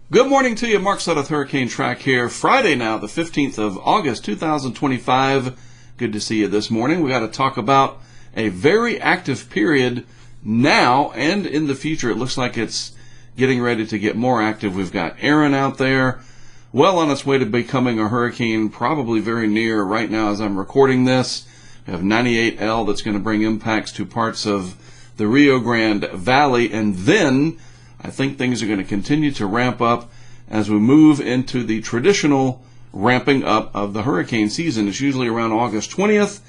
Good morning to you. Mark Sudduth, HurricaneTrack here. Friday now, the 15th of August, 2025. Good to see you this morning. We got to talk about a very active period now and in the future. It looks like it's getting ready to get more active. We've got Erin out there, well on its way to becoming a hurricane, probably very near right now as I'm recording this. We have 98L that's going to bring impacts to parts of the Rio Grande Valley, and then I think things are going to continue to ramp up as we move into the traditional ramping up of the hurricane season. It's usually around August 20th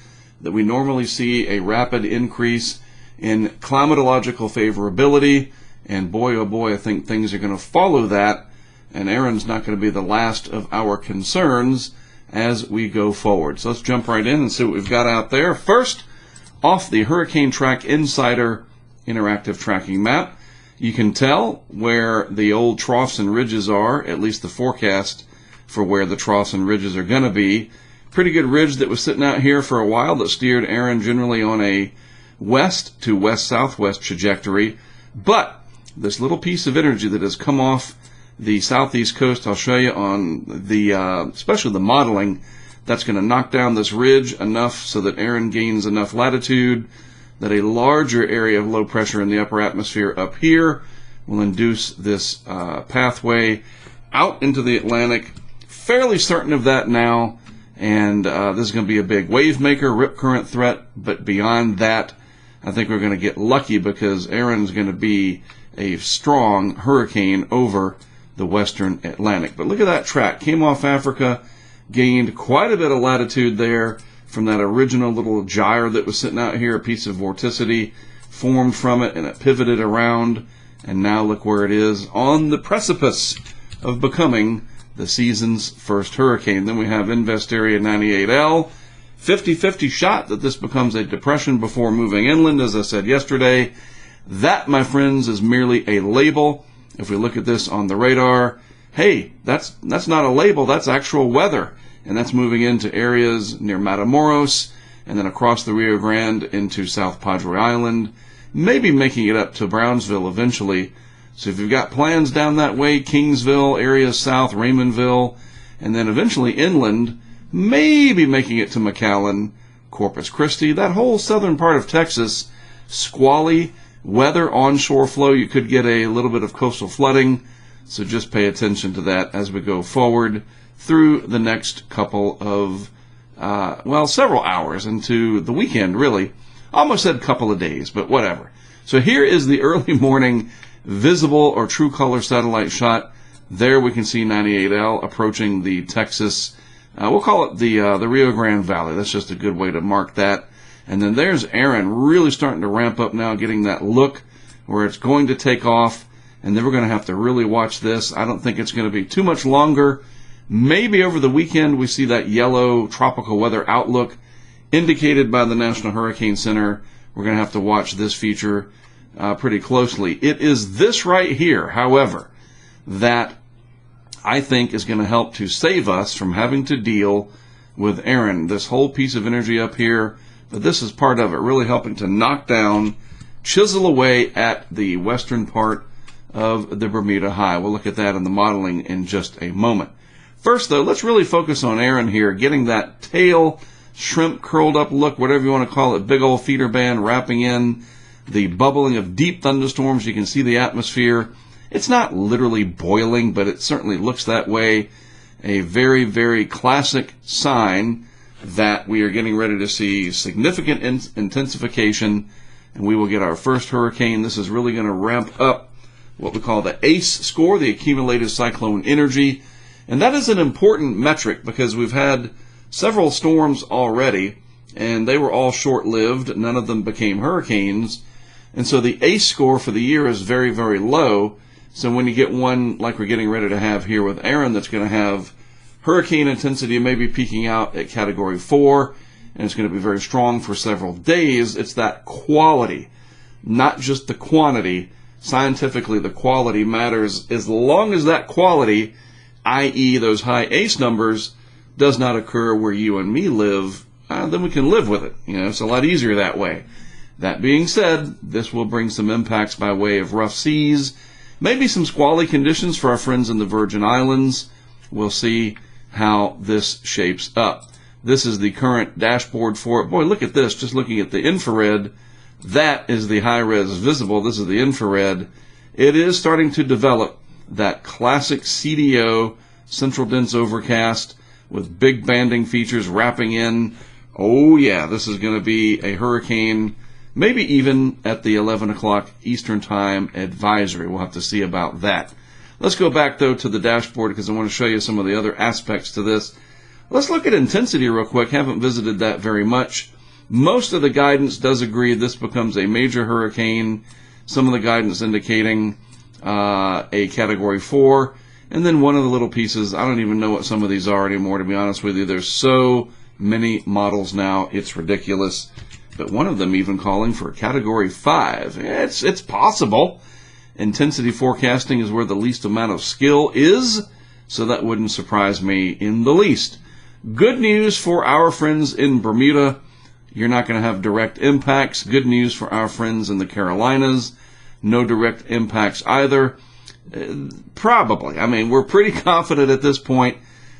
that we normally see a rapid increase in climatological favorability. And boy, oh boy, I think things are going to follow that. And Erin's not going to be the last of our concerns as we go forward. So let's jump right in and see what we've got out there. First, off the HurricaneTrack Insider interactive tracking map, you can tell where the old troughs and ridges are, at least the forecast for where the troughs and ridges are going to be. Pretty good ridge that was sitting out here for a while that steered Erin generally on a west to west-southwest trajectory. But this little piece of energy that has come off the southeast coast, I'll show you on the, especially the modeling, that's going to knock down this ridge enough so that Erin gains enough latitude that a larger area of low pressure in the upper atmosphere up here will induce this pathway out into the Atlantic. Fairly certain of that now, and this is going to be a big wave maker, rip current threat, but beyond that, I think we're going to get lucky because Erin's going to be a strong hurricane over the western Atlantic. But look at that track. Came off Africa, gained quite a bit of latitude there from that original little gyre that was sitting out here. A piece of vorticity formed from it, and it pivoted around, and now look where it is on the precipice of becoming the season's first hurricane. Then we have Invest Area 98L. 50-50 shot that this becomes a depression before moving inland, as I said yesterday. That, my friends, is merely a label. If we look at this on the radar, hey, that's not a label, that's actual weather. And that's moving into areas near Matamoros and then across the Rio Grande into South Padre Island, maybe making it up to Brownsville eventually. So if you've got plans down that way, Kingsville, areas south, Raymondville, and then eventually inland, maybe making it to McAllen, Corpus Christi, that whole southern part of Texas, squally weather, onshore flow, you could get a little bit of coastal flooding. So just pay attention to that as we go forward through the next couple of, several hours into the weekend, really. Almost said couple of days, but whatever. So here is the early morning visible or true color satellite shot. There we can see 98L approaching the Texas, we'll call it the Rio Grande Valley. That's just a good way to mark that. And then there's Erin really starting to ramp up now, getting that look where it's going to take off. And then we're going to have to really watch this. I don't think it's going to be too much longer. Maybe over the weekend we see that yellow tropical weather outlook indicated by the National Hurricane Center. We're going to have to watch this feature pretty closely. It is this right here, however, that I think is going to help to save us from having to deal with Erin. This whole piece of energy up here, but this is part of it, really helping to knock down, chisel away at the western part of the Bermuda High. We'll look at that in the modeling in just a moment. First, though, let's really focus on Erin here, getting that tail, shrimp curled up look, whatever you want to call it, big old feeder band wrapping in the bubbling of deep thunderstorms. You can see the atmosphere. It's not literally boiling, but it certainly looks that way. A very, very classic sign that we are getting ready to see significant intensification, and we will get our first hurricane. This is really going to ramp up what we call the ACE score, the accumulated cyclone energy. And that is an important metric because we've had several storms already, and they were all short-lived. None of them became hurricanes. And so the ACE score for the year is very, very low. So when you get one like we're getting ready to have here with Erin, that's going to have hurricane intensity maybe peaking out at Category 4, and it's going to be very strong for several days, it's that quality, not just the quantity. Scientifically, the quality matters. As long as that quality, i.e. those high ACE numbers, does not occur where you and me live, then we can live with it. It's a lot easier that way. That being said, this will bring some impacts by way of rough seas Maybe some squally conditions for our friends in the Virgin Islands. We'll see how this shapes up. This is the current dashboard for it. Boy, look at this. Just looking at the infrared, that is the high-res visible. This is the infrared. It is starting to develop that classic CDO, central dense overcast, with big banding features wrapping in. Oh yeah, this is going to be a hurricane, maybe even at the 11 o'clock Eastern Time advisory. We'll have to see about that. Let's go back, though, to the dashboard because I want to show you some of the other aspects to this. Let's look at intensity real quick. Haven't visited that very much. Most of the guidance does agree this becomes a major hurricane. Some of the guidance indicating a Category 4. And then one of the little pieces, I don't even know what some of these are anymore, to be honest with you. There's so many models now, it's ridiculous. But one of them even calling for a Category 5. It's possible. Intensity forecasting is where the least amount of skill is, so that wouldn't surprise me in the least. Good news for our friends in Bermuda. You're not going to have direct impacts. Good news for our friends in the Carolinas. No direct impacts either. Probably. I mean, we're pretty confident at this point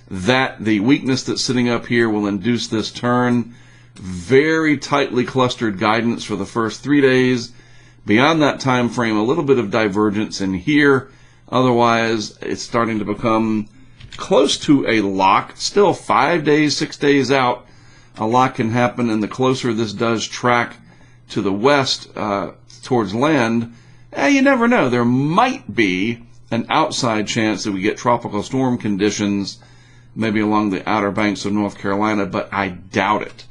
that the weakness that's sitting up here will induce this turn. Very tightly clustered guidance for the first 3 days. Beyond that time frame, a little bit of divergence in here. Otherwise, it's starting to become close to a lock. Still 5 days, 6 days out, a lock can happen, and the closer this does track to the west towards land, you never know. There might be an outside chance that we get tropical storm conditions maybe along the outer banks of North Carolina, but I doubt it.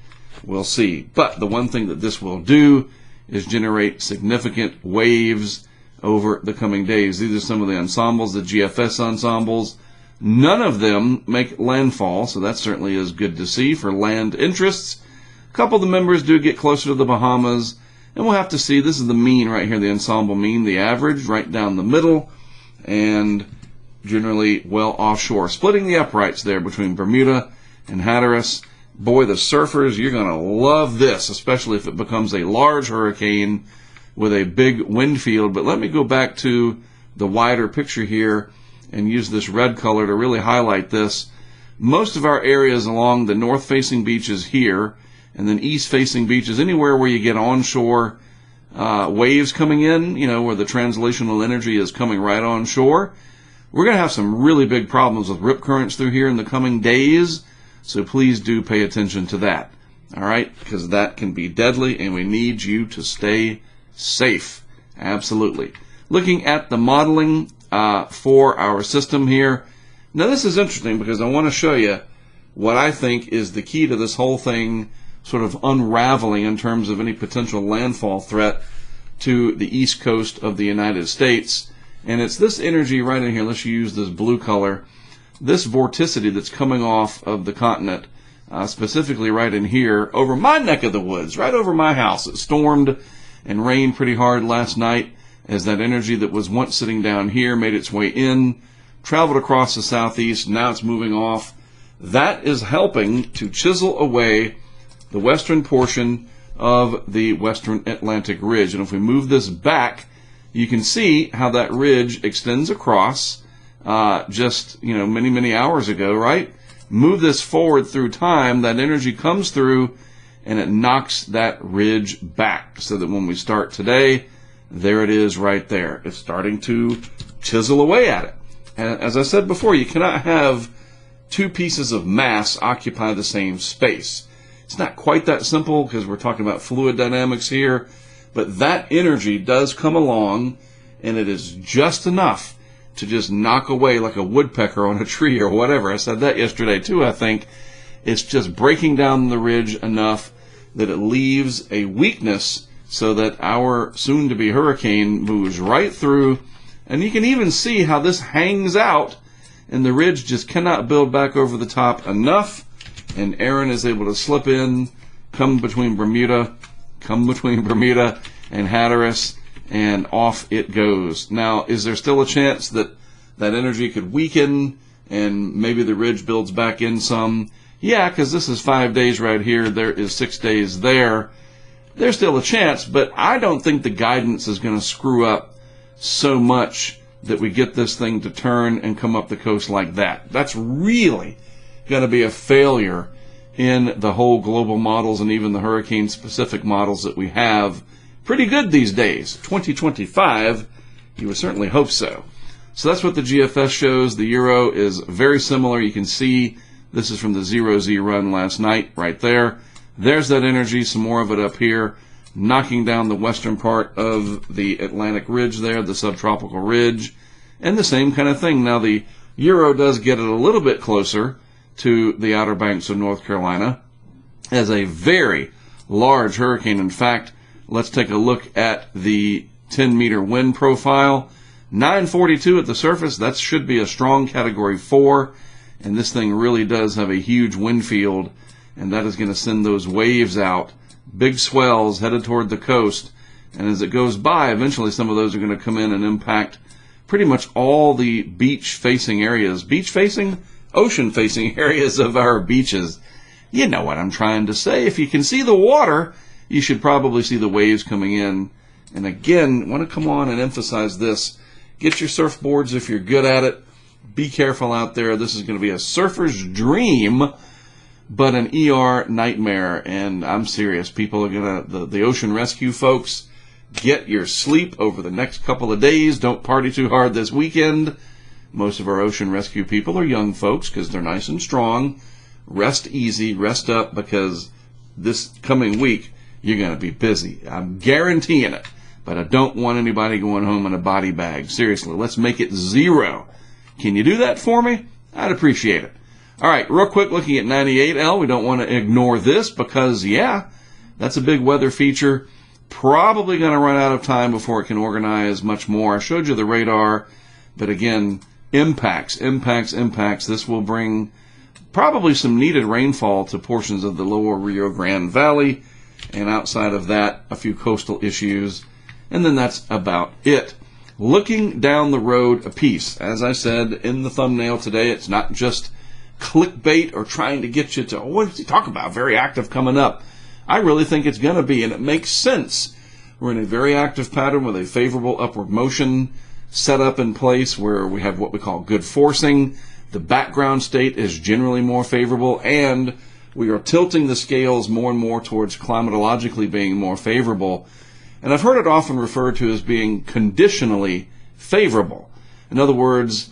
We'll see. But the one thing that this will do is generate significant waves over the coming days. These are some of the ensembles, the GFS ensembles. None of them make landfall, so that certainly is good to see for land interests. A couple of the members do get closer to the Bahamas, and we'll have to see. This is the mean right here, the ensemble mean, the average right down the middle, and generally well offshore. Splitting the uprights there between Bermuda and Hatteras. Boy, the surfers, you're going to love this, especially if it becomes a large hurricane with a big wind field. But let me go back to the wider picture here and use this red color to really highlight this. Most of our areas along the north-facing beaches here and then east-facing beaches, anywhere where you get onshore waves coming in, where the translational energy is coming right onshore, we're going to have some really big problems with rip currents through here in the coming days. So please do pay attention to that, all right? Because that can be deadly, and we need you to stay safe. Absolutely. Looking at the modeling for our system here. Now, this is interesting because I want to show you what I think is the key to this whole thing sort of unraveling in terms of any potential landfall threat to the east coast of the United States. And it's this energy right in here. Let's use this blue color. This vorticity that's coming off of the continent, specifically right in here, over my neck of the woods, right over my house. It stormed and rained pretty hard last night as that energy that was once sitting down here made its way in, traveled across the southeast, now it's moving off. That is helping to chisel away the western portion of the western Atlantic ridge. And if we move this back, you can see how that ridge extends across just many, many hours ago, right? Move this forward through time, that energy comes through and it knocks that ridge back so that when we start today, there it is right there. It's starting to chisel away at it. And as I said before, you cannot have two pieces of mass occupy the same space. It's not quite that simple because we're talking about fluid dynamics here, but that energy does come along and it is just enough to just knock away like a woodpecker on a tree or whatever. I said that yesterday too, I think. It's just breaking down the ridge enough that it leaves a weakness so that our soon-to-be hurricane moves right through. And you can even see how this hangs out, and the ridge just cannot build back over the top enough. And Erin is able to slip in, come between Bermuda and Hatteras, and off it goes. Now, is there still a chance that that energy could weaken and maybe the ridge builds back in some? Yeah, because this is 5 days right here. There is 6 days there. There's still a chance, but I don't think the guidance is going to screw up so much that we get this thing to turn and come up the coast like that. That's really going to be a failure in the whole global models and even the hurricane-specific models that we have. Pretty good these days. 2025, you would certainly hope so. So that's what the GFS shows. The Euro is very similar. You can see this is from the 0Z run last night right there. There's that energy, some more of it up here, knocking down the western part of the Atlantic ridge there, the subtropical ridge, and the same kind of thing. Now the Euro does get it a little bit closer to the Outer Banks of North Carolina as a very large hurricane. In fact, let's take a look at the 10-meter wind profile. 942 at the surface. That should be a strong Category 4, and this thing really does have a huge wind field, and that is going to send those waves out, big swells headed toward the coast, and as it goes by, eventually some of those are going to come in and impact pretty much all the beach-facing areas. Beach-facing? Ocean-facing areas of our beaches. You know what I'm trying to say. If you can see the water, you should probably see the waves coming in. And again, want to come on and emphasize this. Get your surfboards if you're good at it. Be careful out there. This is going to be a surfer's dream, but an ER nightmare. And I'm serious. People are going to, the ocean rescue folks, get your sleep over the next couple of days. Don't party too hard this weekend. Most of our ocean rescue people are young folks because they're nice and strong. Rest easy, rest up, because this coming week you're going to be busy. I'm guaranteeing it. But I don't want anybody going home in a body bag. Seriously, let's make it 0. Can you do that for me? I'd appreciate it. All right, real quick, looking at 98L. We don't want to ignore this because, yeah, that's a big weather feature. Probably going to run out of time before it can organize much more. I showed you the radar, but again, impacts. This will bring probably some needed rainfall to portions of the lower Rio Grande Valley, and outside of that, a few coastal issues, and then that's about it. Looking down the road a piece, as I said in the thumbnail today, it's not just clickbait or trying to get you to, oh, what does he talk about? Very active coming up. I really think it's going to be, and it makes sense. We're in a very active pattern with a favorable upward motion set up in place where we have what we call good forcing. The background state is generally more favorable, and we are tilting the scales more and more towards climatologically being more favorable. And I've heard it often referred to as being conditionally favorable. In other words,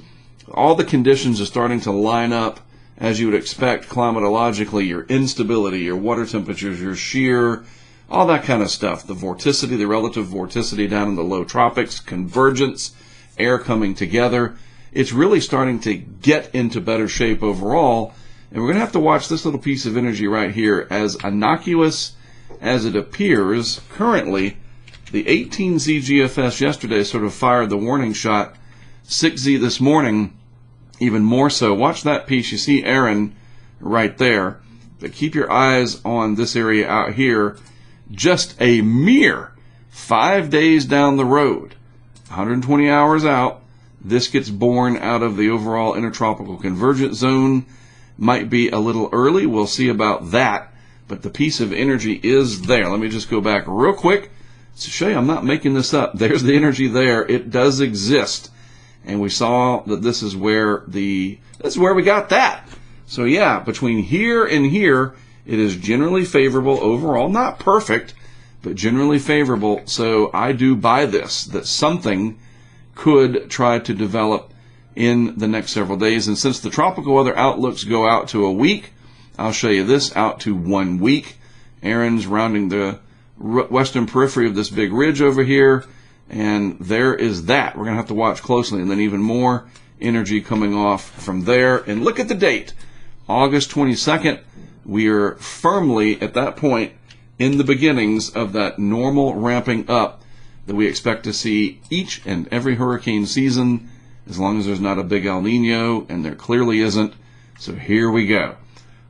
all the conditions are starting to line up as you would expect climatologically, your instability, your water temperatures, your shear, all that kind of stuff. The vorticity, the relative vorticity down in the low tropics, convergence, air coming together. It's really starting to get into better shape overall. And we're going to have to watch this little piece of energy right here. As innocuous as it appears currently, the 18Z GFS yesterday sort of fired the warning shot. 6Z this morning, even more so. Watch that piece. You see Erin right there. But keep your eyes on this area out here. Just a mere 5 days down the road, 120 hours out, this gets born out of the overall intertropical convergence zone. Might be a little early. We'll see about that. But the piece of energy is there. Let me just go back real quick to show you I'm not making this up. There's the energy there. It does exist. And we saw that this is where we got that. So yeah, between here and here, it is generally favorable overall. Not perfect, but generally favorable. So I do buy this, that something could try to develop in the next several days. And since the tropical weather outlooks go out to a week, I'll show you this out to 1 week. Erin's rounding the western periphery of this big ridge over here, and there is that. We're going to have to watch closely, and then even more energy coming off from there. And look at the date, August 22nd. We are firmly at that point in the beginnings of that normal ramping up that we expect to see each and every hurricane season, as long as there's not a big El Nino, and there clearly isn't. So here we go.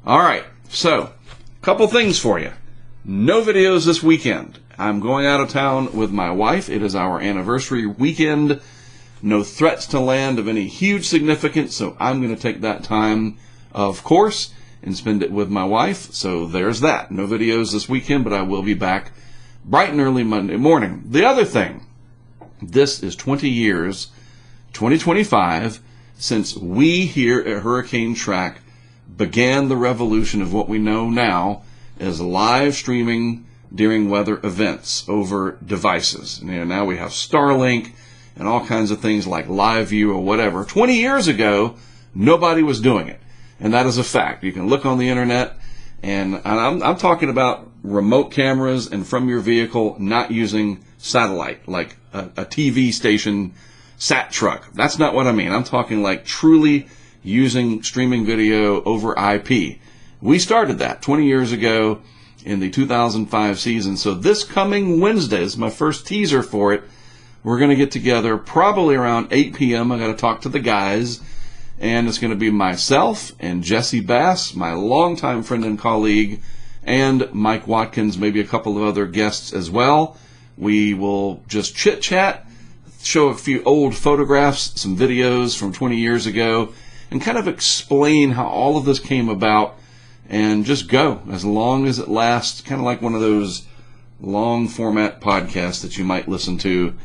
All right, so a couple things for you. No videos this weekend. I'm going out of town with my wife. It is our anniversary weekend. No threats to land of any huge significance, so I'm going to take that time, of course, and spend it with my wife. So there's that. No videos this weekend, but I will be back bright and early Monday morning. The other thing, this is 20 years 2025 since we here at HurricaneTrack began the revolution of what we know now as live streaming during weather events over devices. And now we have Starlink and all kinds of things like Live View or whatever. 20 years ago, nobody was doing it. And that is a fact. You can look on the internet, and I'm talking about remote cameras and from your vehicle, not using satellite, like a TV station sat truck. That's not what I mean. I'm talking like truly using streaming video over IP. We started that 20 years ago in the 2005 season. So this coming Wednesday is my first teaser for it. We're going to get together probably around 8 p.m. I got to talk to the guys, and it's going to be myself and Jesse Bass, my longtime friend and colleague, and Mike Watkins, maybe a couple of other guests as well. We will just chit-chat, show a few old photographs, some videos from 20 years ago, and kind of explain how all of this came about, and just go as long as it lasts, kind of like one of those long format podcasts that you might listen to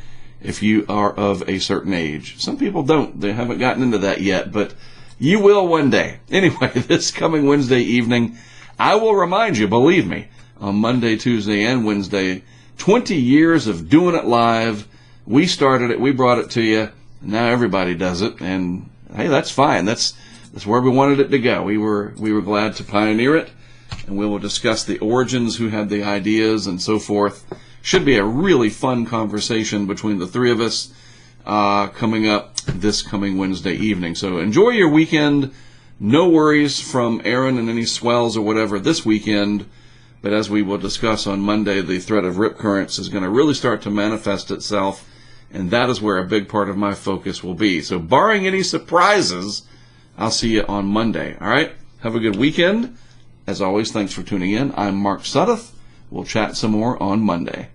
if you are of a certain age. Some people don't. They haven't gotten into that yet, but you will one day. Anyway, this coming Wednesday evening, I will remind you, believe me, on Monday, Tuesday, and Wednesday, 20 years of doing it live. We started it. We brought it to you. Now everybody does it. And hey, that's fine. That's where we wanted it to go. We were glad to pioneer it, and we will discuss the origins, who had the ideas, and so forth. Should be a really fun conversation between the three of us coming up this coming Wednesday evening. So enjoy your weekend. No worries from Erin and any swells or whatever this weekend. But as we will discuss on Monday, the threat of rip currents is going to really start to manifest itself, and that is where a big part of my focus will be. So barring any surprises, I'll see you on Monday. All right? Have a good weekend. As always, thanks for tuning in. I'm Mark Sudduth. We'll chat some more on Monday.